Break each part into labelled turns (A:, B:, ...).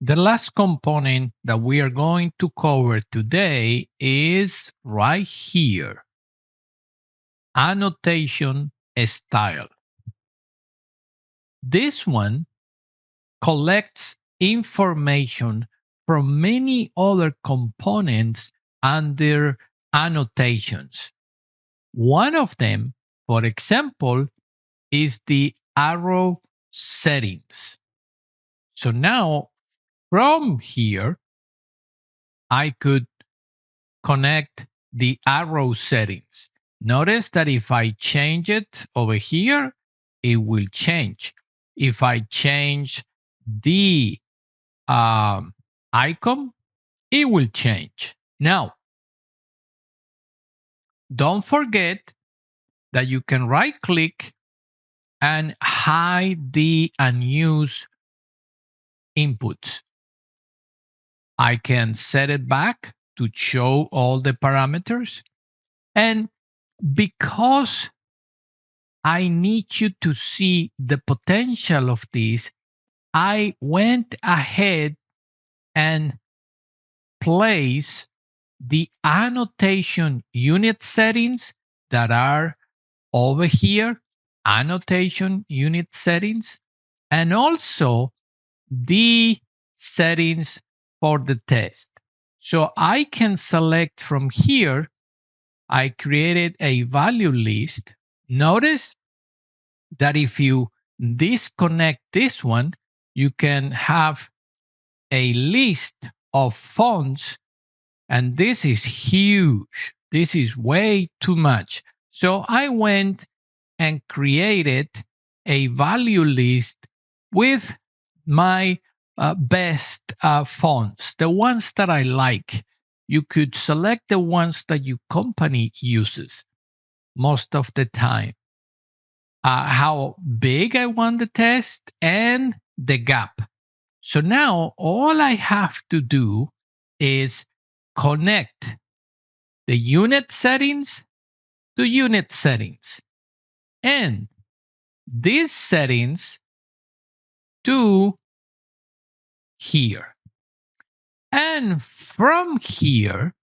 A: The last component that we are going to cover today is right here, annotation style. This one collects information from many other components under annotations. One of them, for example, is the arrow settings. So now from here, I could connect the arrow settings. Notice that if I change it over here, it will change. If I change the icon, it will change. Now, don't forget that you can right click and hide the unused inputs. I can set it back to show all the parameters. And because I need you to see the potential of this, I went ahead and placed the annotation unit settings that are over here, annotation unit settings, and also the settings for the test. So I can select from here. I created a value list. Notice that if you disconnect this one, you can have a list of fonts, and this is huge. This is way too much. So I went and created a value list with my best fonts, the ones that I like. You could select the ones that your company uses most of the time. How big I want the test and the gap. So now all I have to do is connect the unit settings to unit settings and these settings to here. And from here,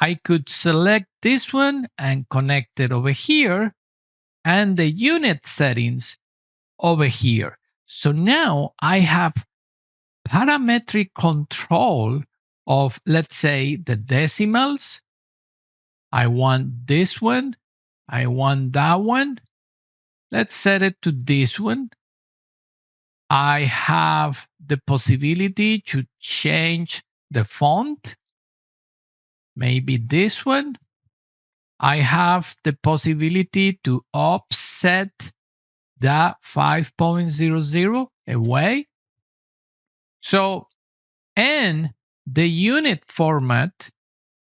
A: I could select this one and connect it over here and the unit settings over here. So now I have parametric control of, let's say, the decimals. I want this one. I want that one. Let's set it to this one. I have the possibility to change the font. Maybe this one. I have the possibility to offset that 5.00 away. So, and the unit format,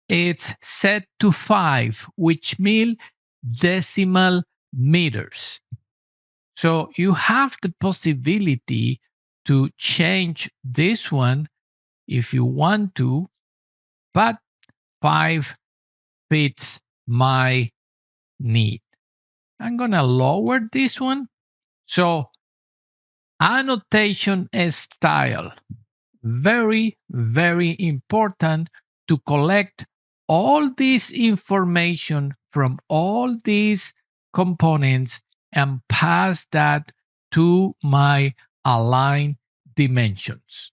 A: it's set to 5, which means decimal meters. So you have the possibility to change this one if you want to, but 5 fits my need. I'm going to lower this one. So annotation style, very, very important to collect all this information from all these components and pass that to my align dimensions.